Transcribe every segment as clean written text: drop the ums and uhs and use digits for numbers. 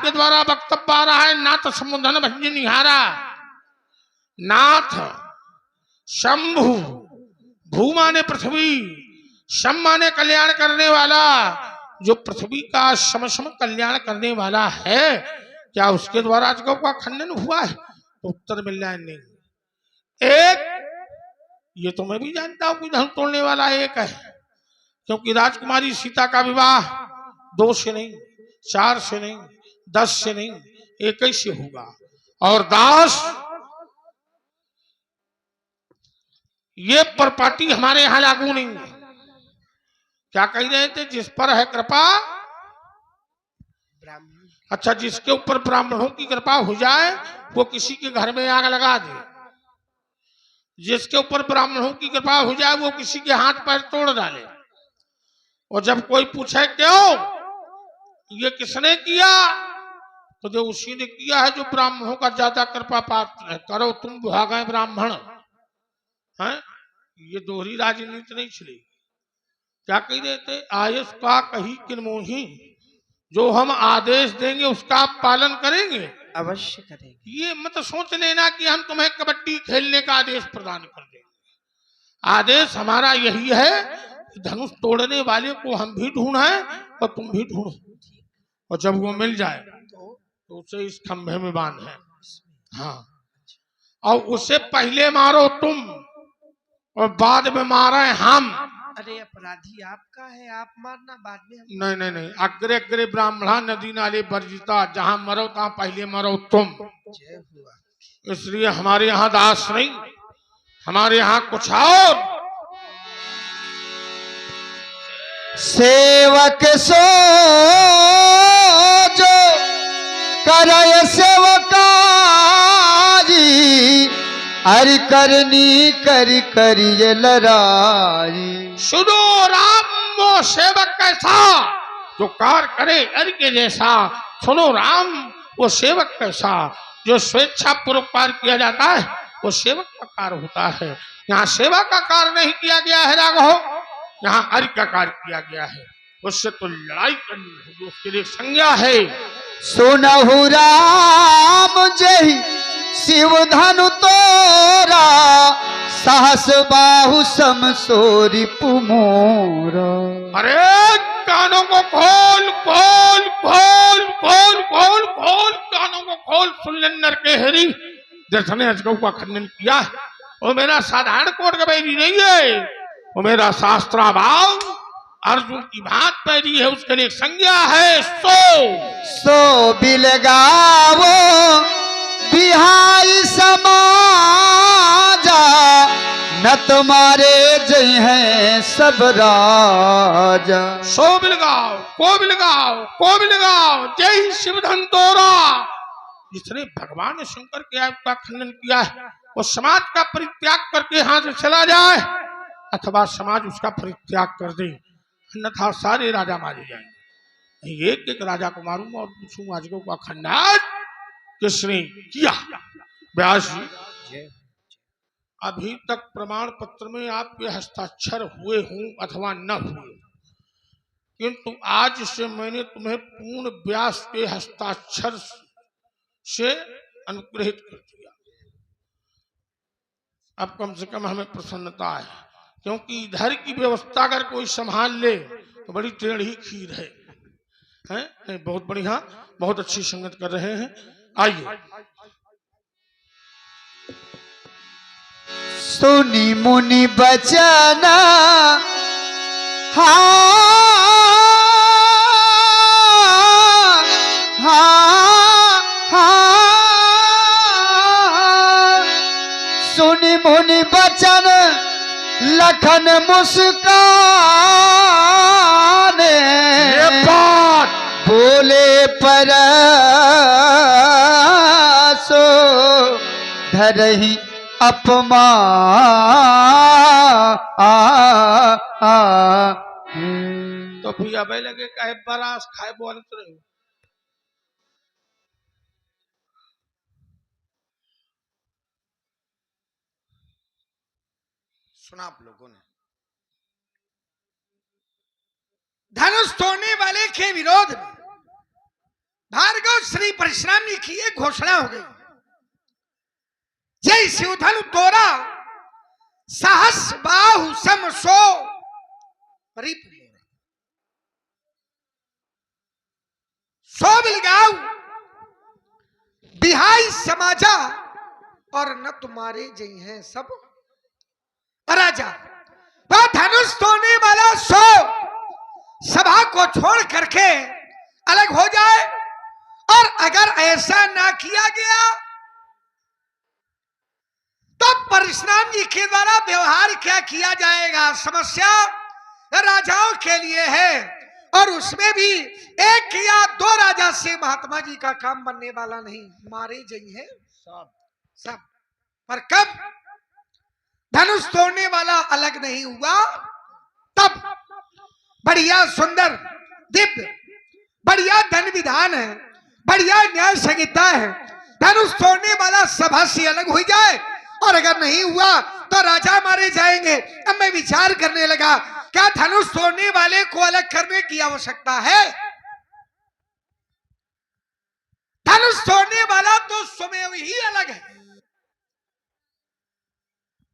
आपके द्वारा वक्तव्य आ रहा है, नाथ समुधन भंजन निहारा, नाथ शंभु, भू माने पृथ्वी, शम माने कल्याण करने वाला, जो पृथ्वी का सम सम कल्याण करने वाला है, क्या उसके द्वारा अजगौ का खंडन हुआ है? तो उत्तर मिल रहा है नहीं। एक ये तो मैं भी जानता हूं कि धन तोड़ने वाला एक है, क्योंकि राजकुमारी सीता का विवाह 2 से नहीं, 4 से नहीं, 10 से नहीं, 1 से होगा। और दास ये परपाटी हमारे यहां लागू नहीं है। क्या कह रहे थे? जिस पर है कृपा, अच्छा जिसके ऊपर ब्राह्मणों की कृपा हो जाए वो किसी के घर में आग लगा दे, जिसके ऊपर ब्राह्मणों की कृपा हो जाए वो किसी के हाथ पैर तोड़ डाले। और जब कोई पूछे क्यों ये किसने किया, तो जो उसी ने किया है जो ब्राह्मणों का ज्यादा कृपा पात्र है। करो तुम भागे ब्राह्मण, हैं? ये दोहरी राजनीति नहीं चलेगी। क्या कह रहे थे? आयुष का कही किनमोही, जो हम आदेश देंगे उसका आप पालन करेंगे, अवश्य करेंगे। ये मत सोच लेना कि हम तुम्हें कबड्डी खेलने का आदेश प्रदान कर देंगे। आदेश हमारा यही है कि धनुष तोड़ने वाले को हम भी ढूंढे और तुम भी ढूंढो, और जब वो मिल जाए तो उसे इस खंभे में बांधे। हाँ, और उसे पहले मारो तुम और बाद में मारे हम। अरे अपराधी आपका है, आप मारना बाद में हम। नहीं नहीं नहीं, अग्रे अग्रे ब्राह्मणा नदी नाले वर्जिता, जहां मरो तहां पहले मरो तुम। जय हुआ। इसलिए हमारे यहाँ दास नहीं, हमारे यहाँ कुछ और। सेवक सो जो करय सेवकाजी, हरि करनी करि करिय लराई। सुनो राम, वो सेवक कैसा जो कार्य करे अरि के जैसा। सुनो राम, वो सेवक कैसा जो स्वेच्छा पूर्वक कार्य किया जाता है, वो सेवक का कार्य होता है। यहाँ सेवा का कार्य नहीं किया गया है राघव, यहाँ अरि का कार्य किया गया है। उससे तो लड़ाई करनी होगी, उसके लिए संज्ञा है। सुनहु राम जय शिव धनु तोरा, सहस बाहु समसोरी पुमोरा। अरे कानों को खोल खोल खोल खोल खोल खोल, कानों को खोल, सुन ले नर के हरी। जिसने अजगौ का खंडन किया है वो मेरा साधारण कोट कबैरी नहीं है, वो मेरा शास्त्राभाव अर्जुन की बात पैरी है, उसके लिए संज्ञा है। सो बिलगावो बिहाई समाजा, न तुम्हारे जय हैं सब राजा। सो बिलगाओ को बिलगाओ को बिलगाओ, जय शिव धनतोरा। जिसने भगवान शंकर के आयु का खंडन किया है वो समाज का परित्याग करके यहाँ से चला जाए, अथवा समाज उसका परित्याग कर दे, अन्यथा सारे राजा मारे जाएंगे। एक एक राजा को मारूंगा और पूछूंगा अजगौ का खंडन किसने किया। व्यास जी, अभी तक प्रमाण पत्र में आपके हस्ताक्षर हुए हों अथवा न हुए, किंतु आज से मैंने तुम्हें पूर्ण व्यास के हस्ताक्षर से अनुग्रहित कर दिया। अब कम से कम हमें प्रसन्नता है, क्योंकि इधर की व्यवस्था अगर कोई संभाल ले तो बड़ी टेढ़ी खीर है। हैं? बहुत बढ़िया, बहुत अच्छी संगत कर रहे हैं। आइए। सुनी मुनि बचना हाँ हाँ हाँ, सुनी मुनि बचन लखन मुस्काने, बोले पर सो धरही अपमा तो फिर अब लगे कहे बरास खाए बोल रहे हो। सुना आप लोगों ने, धनुष तोड़ने वाले के विरोध में भार्गव श्री परशुराम जी की एक घोषणा हो गई, जय शिवधनु तोरा सहस बाहु सम सो रिप मोरा। सो बिलगाऊ बिहाई समाजा और न तुम्हारे जय हैं सब राजा। वह धनुष तोड़ने वाला सो सभा को छोड़ करके अलग हो जाए, और अगर ऐसा ना किया गया तो परशुराम जी के द्वारा व्यवहार क्या किया जाएगा, समस्या राजाओं के लिए है। और उसमें भी एक या दो राजा से महात्मा जी का काम बनने वाला नहीं, मारे जई है सब। पर कब धनुष तोड़ने वाला अलग नहीं हुआ, तब बढ़िया सुंदर दिव्य बढ़िया धन विधान है, बढ़िया न्याय संहिता है। धनुष तोड़ने वाला सभा से अलग हो जाए, और अगर नहीं हुआ तो राजा मारे जाएंगे। अब मैं विचार करने लगा, क्या धनुष तोड़ने वाले को अलग करने की आवश्यकता है? धनुष तोड़ने वाला तो स्वयं ही अलग है।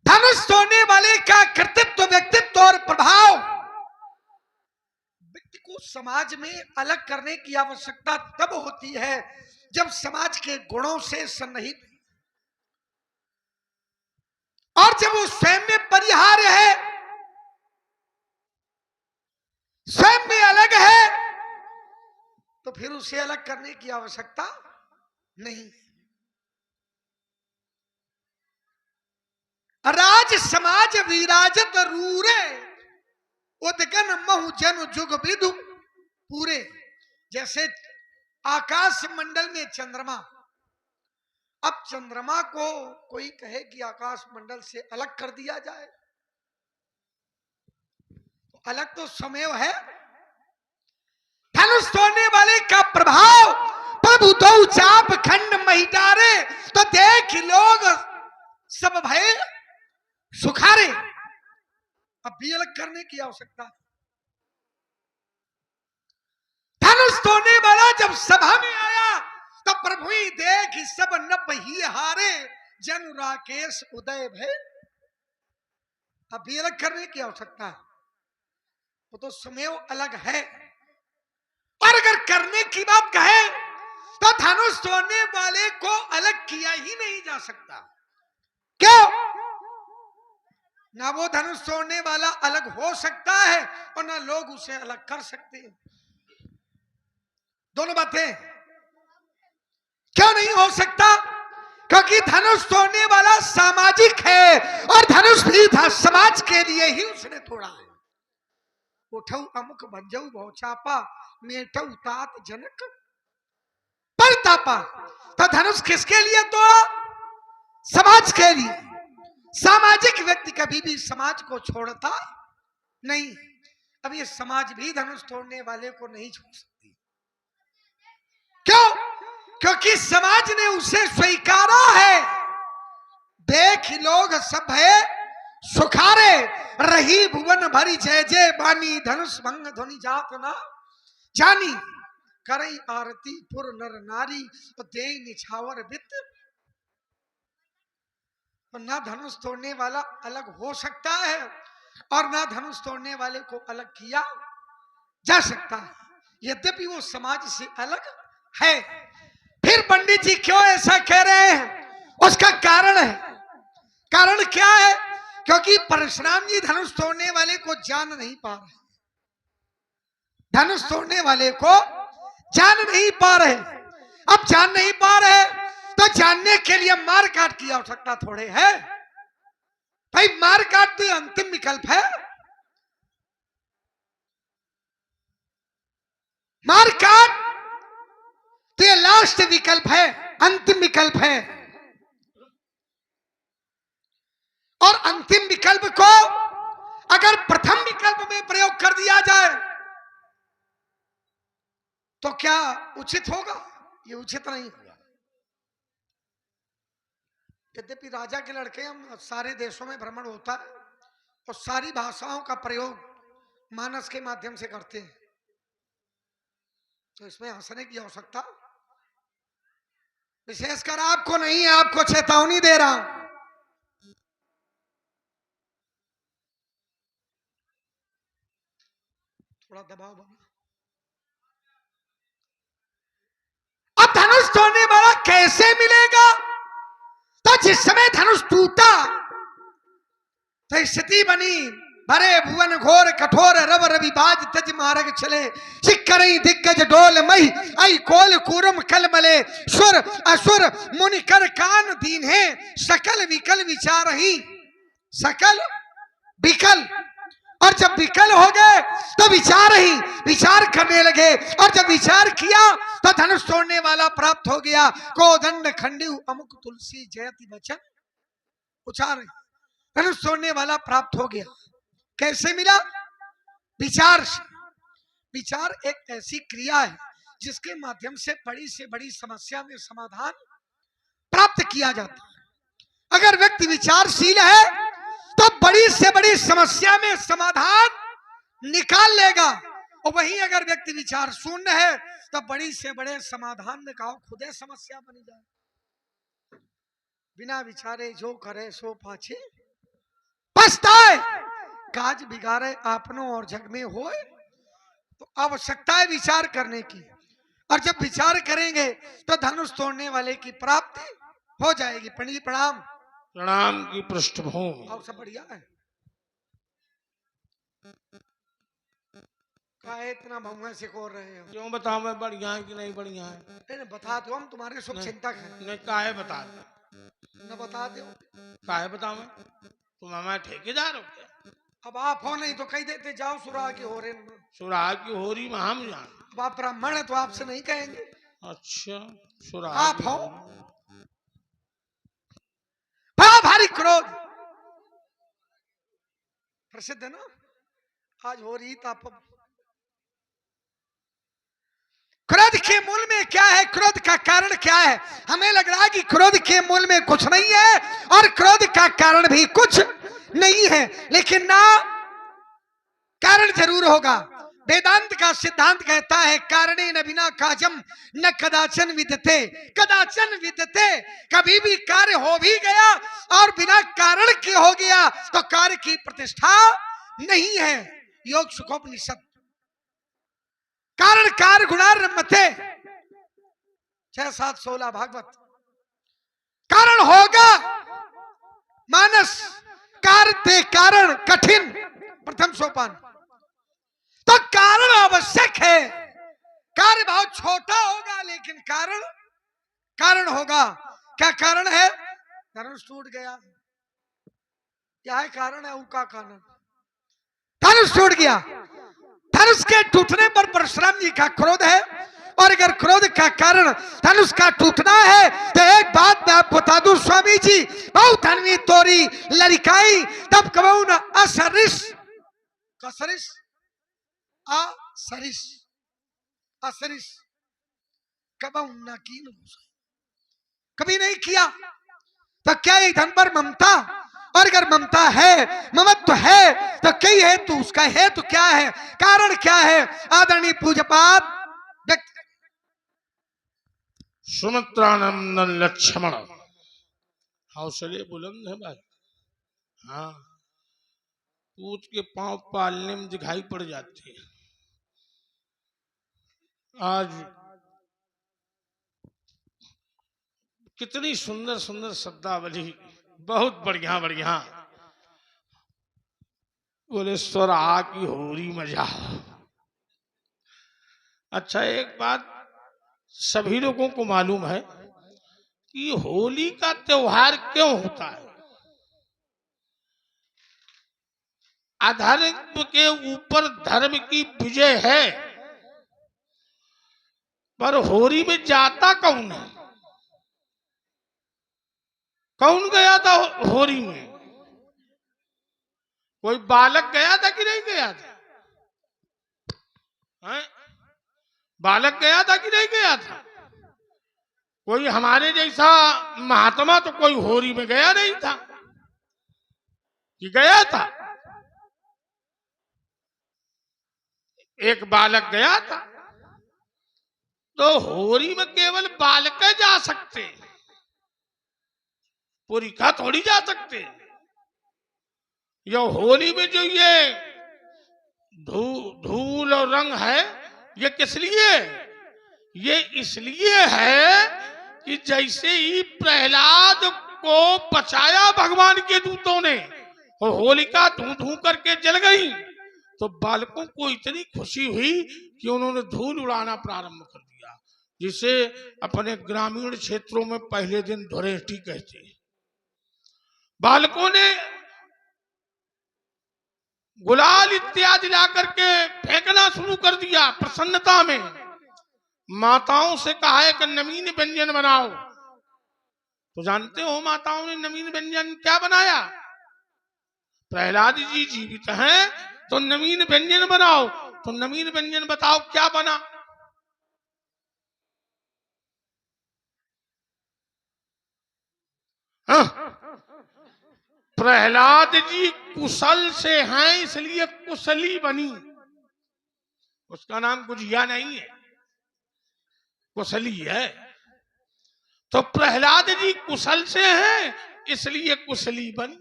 धनुष तोड़ने वाले का कर्तृत्व, व्यक्तित्व और प्रभाव व्यक्ति को समाज में अलग करने की आवश्यकता तब होती है जब समाज के गुणों से सन्निहित और जब वो स्वयं में परिहार्य है, स्वयं में अलग है, तो फिर उसे अलग करने की आवश्यकता नहीं। राज समाज विराजत रूरे उदगन महु जन जुग विदु पूरे। जैसे आकाश मंडल में चंद्रमा, अब चंद्रमा को कोई कहे कि आकाश मंडल से अलग कर दिया जाए, तो अलग तो स्वयं है। धनुष तोड़ने वाले का प्रभाव प्रभु तो चाप खंड महिटारे, तो देख लोग सब भय सुखारे। अब भी अलग करने की आवश्यकता। धनुष तोड़ने वाला जब सभा में आया तो प्रभु ही देख सब नभ ही हारे, जन राकेश उदय भय। अब भी अलग करने की आवश्यकता है, वो तो स्वयं अलग है। और अगर करने की बात कहे तो धनुष तोड़ने वाले को अलग किया ही नहीं जा सकता। क्यों? ना वो धनुष तोड़ने वाला अलग हो सकता है और ना लोग उसे अलग कर सकते हैं। दोनों बातें क्यों नहीं हो सकता? क्योंकि धनुष तोड़ने वाला सामाजिक है, और धनुष भी था समाज के लिए ही उसने तोड़ा है। उठऊ अमुक भंजऊ भौचापा मेटऊ तात जनक परतापा। तो धनुष किसके लिए तोड़ा? समाज के लिए। सामाजिक व्यक्ति कभी भी समाज को छोड़ता नहीं। अब ये समाज भी धनुष तोड़ने वाले को नहीं छोड़ सकती। क्यों? क्योंकि समाज ने उसे स्वीकारा है। देख लोग सब है सुखारे, रही भुवन भरी जय जय बानी, धनुष भंग ध्वनि जात ना जानी, करई आरती पुर नर नारी, तो दे निछावर वित्त। तो ना धनुष तोड़ने वाला अलग हो सकता है, और ना धनुष तोड़ने वाले को अलग किया जा सकता है, यद्यपि वो समाज से अलग है। फिर पंडित जी क्यों ऐसा कह रहे हैं? उसका कारण है। कारण क्या है? क्योंकि परशुराम जी धनुष तोड़ने वाले को जान नहीं पा रहे। धनुष तोड़ने वाले को जान नहीं पा रहे। अब जान नहीं पा रहे तो जानने के लिए मार काट की आवश्यकता थोड़े है भाई। मार काट तो अंतिम विकल्प है। मार काट तो ये लास्ट विकल्प है, अंतिम विकल्प है। और अंतिम विकल्प को अगर प्रथम विकल्प में प्रयोग कर दिया जाए तो क्या उचित होगा? ये उचित नहीं होगा। यद्यपि राजा के लड़के हम सारे देशों में भ्रमण होता है और सारी भाषाओं का प्रयोग मानस के माध्यम से करते हैं, तो इसमें हंसने की आवश्यकता विशेषकर आपको नहीं, आपको चेतावनी दे रहा हूं। थोड़ा दबाव बना। अब धनुष तोड़ने वाला कैसे मिलेगा? तो जिस समय धनुष टूटा तो स्थिति बनी, भरे भुवन घोर कठोर रव रविबाज तज मार्ग चले, चिक्करई दिग्गज डोल मई आई कोल कूरम कल मले, सुर असुर मुनि कर कान दीन है, सकल विकल विचार ही, सकल विकल। और जब विकल हो गए तो विचार करने लगे, और जब विचार किया तो धनुष तोड़ने वाला प्राप्त हो गया। कोदंड खंडू अमुक तुलसी जयति वचन उचार, धनुष तोड़ने वाला प्राप्त हो गया। कैसे मिला? विचार। विचार एक ऐसी क्रिया है जिसके माध्यम से बड़ी समस्या में समाधान प्राप्त किया जाता है। अगर व्यक्ति विचारशील है तो बड़ी से बड़ी समस्या में समाधान निकाल लेगा, और वहीं अगर व्यक्ति विचार शून्य है तो बड़ी से बड़े समाधान में कहो खुदे समस्या बनी जाए। बिना विचारे जो करे सो पाछे पछताए, काज बिगाड़े आपनों और जग में होए। तो आवश्यकता है विचार करने की, और जब विचार करेंगे तो धनुष तोड़ने वाले की प्राप्ति हो जाएगी। पंडित जी प्रणाम। प्रणाम की पृष्ठभूमि। और सब बढ़िया है? काहे इतना भंगा से कोर रहे हो? क्यों बताओ मैं बढ़िया है कि नहीं बढ़िया है? नहीं बता दो, हम तुम्हारे शुभ चिंतक हैं। नहीं काहे बता दो? न बता दो काहे बताओ? मैं तुम हमारे ठेकेदार हो क्या? अब आप हो नहीं तो कह देते जाओ सुराह की हो रहे। सुराह की होरी में हम जान। अब आप ब्राह्मण है तो आपसे नहीं कहेंगे। अच्छा सुराह आप की हो होरी। बड़ा भारी क्रोध प्रसिद्ध है ना, आज हो रही ताप। क्रोध के मूल में क्या है? क्रोध का कारण क्या है? हमें लग रहा है कि क्रोध के मूल में कुछ नहीं है और क्रोध का कारण भी कुछ नहीं है, लेकिन ना कारण जरूर होगा। वेदांत का सिद्धांत कहता है कारणे न बिना काजम न कदाचन विदते। कदाचन विदते, कभी भी कार्य हो भी गया और बिना कारण के हो गया तो कार्य की प्रतिष्ठा नहीं है। योग सुखोपनिषद। कारण कार्य गुणार रमते 6-7-16 भागवत। कारण होगा मानस, कार्य ते कारण कठिन प्रथम सोपान। तो कारण आवश्यक है। कार्य बहुत छोटा होगा लेकिन कारण होगा। क्या कारण है? धनुष टूट गया, क्या है कारण है? उनका कारण धनुष टूट गया। धनुष के टूटने पर परशुराम जी का क्रोध है, और अगर क्रोध का कारण धनुष का टूटना है तो एक बात मैं आप बता दूं स्वामी जी, बहुत धनवी तोरी लड़काई तब कबू न असरिस कसरिस असरिस असरिस कबू न कीन, कभी नहीं किया। तो क्या ये धन पर ममता? और अगर ममता है, ममत्व है तो कई है तो उसका है तो क्या है? कारण क्या है? आदरणीय पूज्यपाद व्यक्त सुमित्रानंदन लक्ष्मण। हौसले बुलंद है भाई। हाँ पूछ के पांव पालने में दिखाई पड़ जाती है। आज कितनी सुंदर सुंदर शब्दावली, बहुत बढ़िया बढ़िया। बोले स्वरा की होरी मजा। अच्छा एक बात सभी लोगों को मालूम है कि होली का त्योहार क्यों होता है? अधर्म के ऊपर धर्म की विजय है, पर होली में जाता कौन है? कौन गया था होली में? कोई बालक गया था कि नहीं गया था? हैं? बालक गया था कि नहीं गया था? कोई हमारे जैसा महात्मा तो कोई होली में गया नहीं था कि गया था? एक बालक गया था। तो होली में केवल बालक जा सकते, पुरिका थोड़ी जा सकते। ये होली में जो ये धूल और रंग है, ये किस लिए? ये इसलिए है कि जैसे ही प्रहलाद को बचाया भगवान के दूतों ने और होलिका धू धू करके जल गई, तो बालकों को इतनी खुशी हुई कि उन्होंने धूल उड़ाना प्रारंभ कर दिया, जिसे अपने ग्रामीण क्षेत्रों में पहले दिन धुरेटी कहते हैं। बालकों ने गुलाल इत्यादि ला करके फेंकना शुरू कर दिया प्रसन्नता में। माताओं से कहा है कि नवीन व्यंजन बनाओ। तो जानते हो माताओं ने नवीन व्यंजन क्या बनाया? प्रहलाद जी जीवित हैं तो नवीन व्यंजन बनाओ। तो नवीन व्यंजन बताओ क्या बना? प्रहलाद जी कुशल से हैं इसलिए कुशली बनी। उसका नाम गुजिया नहीं है, कुशली है। तो प्रहलाद जी कुशल से हैं इसलिए कुशली बनी,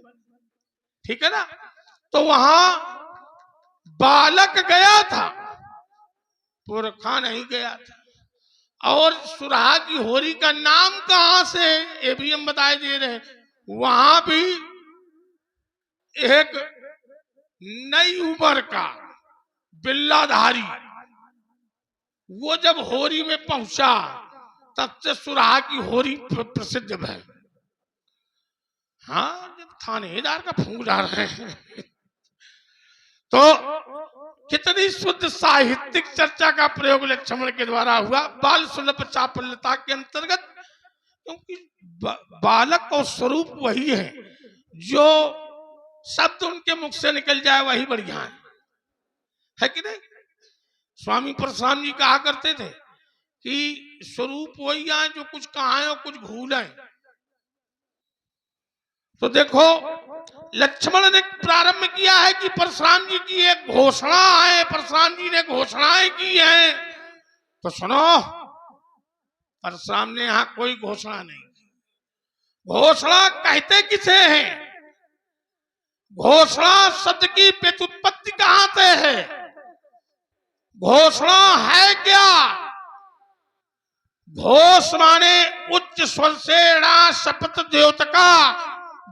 ठीक है ना। तो वहां बालक गया था, पुरखा नहीं गया था। और सुराहा की होरी का नाम कहां से, ये भी हम बताए दे रहे हैं। वहां भी एक नई उम्र का बिल्लाधारी वो जब होरी में पहुंचा, तब से सुराहा की होरी प्रसिद्ध है। हाँ, जब थानेदार का फूंक डाल रहे हैं तो कितनी शुद्ध साहित्यिक चर्चा का प्रयोग लक्ष्मण के द्वारा हुआ बाल सुलभ चापल्यता के अंतर्गत। क्योंकि बालक और स्वरूप वही है, जो शब्द उनके मुख से निकल जाए वही बढ़िया है कि नहीं। स्वामी परशुराम जी कहा करते थे कि स्वरूप वही आए जो कुछ कहा और कुछ भूल है। तो देखो लक्ष्मण ने प्रारंभ किया है कि परशुराम जी की एक घोषणा है, परशुराम जी ने घोषणाएं की हैं। तो सुनो, परशुराम ने यहां कोई घोषणा नहीं की। घोषणा कहते किसे हैं? घोषणा शब्द की व्युत्पत्ति कहां से है? घोषणा है क्या? घोष माने उच्च स्वर से शपथ द्योतका,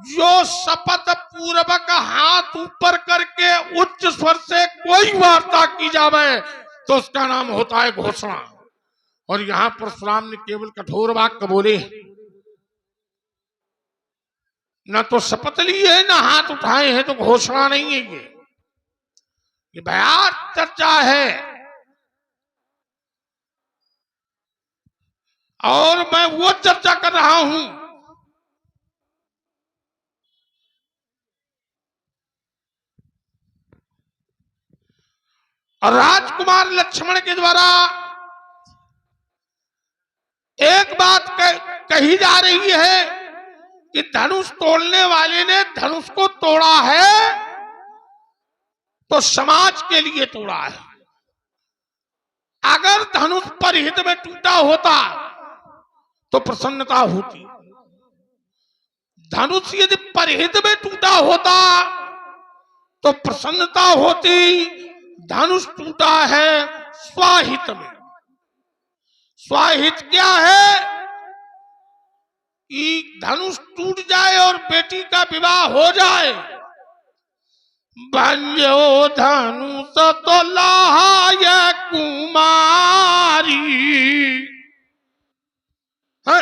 जो शपथ पूर्वक हाथ ऊपर करके उच्च स्वर से कोई वार्ता की जावे तो उसका नाम होता है घोषणा। और यहां परशुराम ने केवल कठोर वाक्य बोले, न तो शपथ ली है न हाथ उठाए हैं, तो घोषणा नहीं है। ये बयान चर्चा है। और मैं वो चर्चा कर रहा हूं और राजकुमार लक्ष्मण के द्वारा एक बात कही जा रही है कि धनुष तोड़ने वाले ने धनुष को तोड़ा है तो समाज के लिए तोड़ा है। अगर धनुष परहित में टूटा होता तो प्रसन्नता होती। धनुष यदि परहित में टूटा होता तो प्रसन्नता होती। धनुष टूटा है स्वाहित में। स्वाहित क्या है? कि धनुष टूट जाए और बेटी का विवाह हो जाए। बंजो धनुष तो लाहाय कुमारी, है?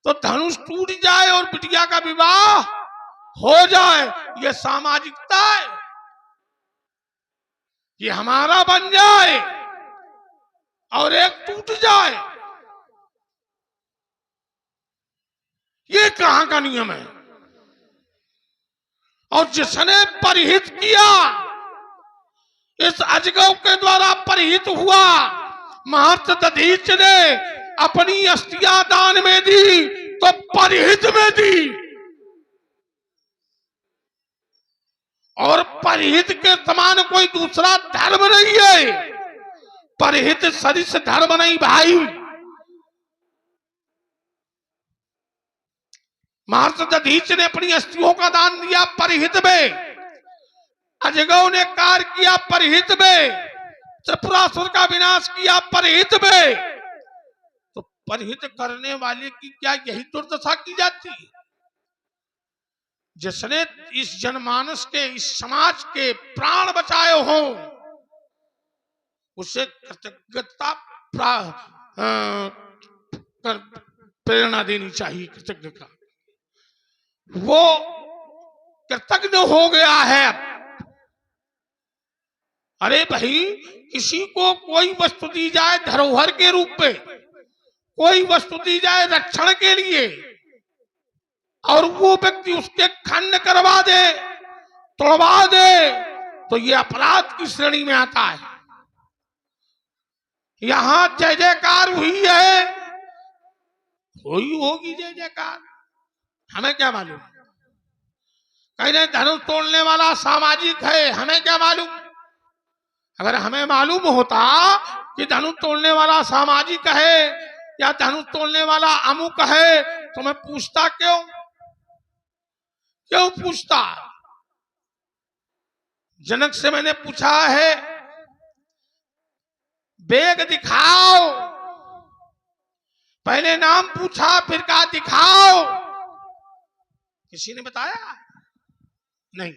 तो धनुष टूट जाए और बिटिया का विवाह हो जाए, ये सामाजिकता है। ये हमारा बन जाए और एक टूट जाए, ये कहां का नियम है? और जिसने परिहित किया, इस अजगव के द्वारा परिहित हुआ, महर्षि दधीच ने अपनी अस्थियां दान में दी तो परिहित में दी। और परिहित के समान कोई दूसरा धर्म नहीं है। परहित सरिस धर्म नहीं भाई। महर्षि दधीच ने अपनी अस्थियों का दान दिया परहित में, अजगौ ने कार्य किया परहित में, त्रिपुरासुर का विनाश किया परहित में, तो परहित करने वाले की क्या यही दुर्दशा की जाती है? जिसने इस जनमानस के, इस समाज के प्राण बचाए हों, उसे कृतज्ञता प्रेरणा देनी चाहिए। कृतज्ञ का वो कृतज्ञ हो गया है। अरे भाई, किसी को कोई वस्तु दी जाए धरोहर के रूप में, कोई वस्तु दी जाए रक्षण के लिए, और वो व्यक्ति उसके खंड करवा दे, तोड़वा दे, तो ये अपराध की श्रेणी में आता है। यहां जय जयकार हुई है, हुई होगी जय जयकार, हमें क्या मालूम? कहीं नहीं, धनुष तोड़ने वाला सामाजिक है, हमें क्या मालूम? अगर हमें मालूम होता कि धनुष तोड़ने वाला सामाजिक है या धनुष तोड़ने वाला अमुक है, तो मैं पूछता क्यों? क्यों पूछता? जनक से मैंने पूछा है, बेग दिखाओ, पहले नाम पूछा, फिर कहा दिखाओ। किसी ने बताया नहीं।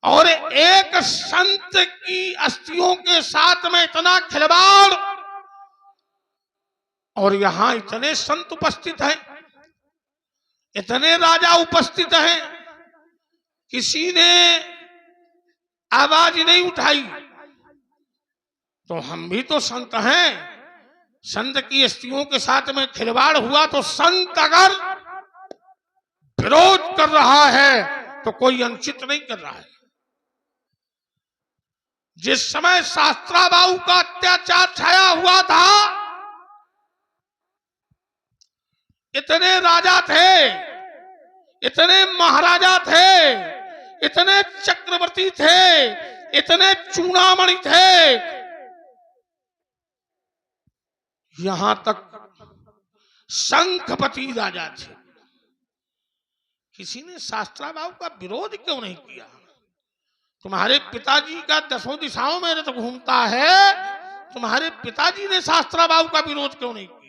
और एक संत की अस्थियों के साथ में इतना खिलवाड़, और यहां इतने संत उपस्थित हैं, इतने राजा उपस्थित हैं, किसी ने आवाज नहीं उठाई। तो हम भी तो संत हैं, संत की अस्थियों के साथ में खिलवाड़ हुआ तो संत अगर विरोध कर रहा है तो कोई अनुचित नहीं कर रहा है। जिस समय शास्त्राबाहु का अत्याचार छाया हुआ था, इतने राजा थे, इतने महाराजा थे, इतने चक्रवर्ती थे, इतने चूड़ामणि थे, यहां तक शंखपति राजा थे। किसी ने शास्त्राबाहु का विरोध क्यों नहीं किया? तुम्हारे पिताजी का दसों दिशाओं में रथ घूमता है, तुम्हारे पिताजी ने शास्त्राबाहु का विरोध क्यों नहीं किया?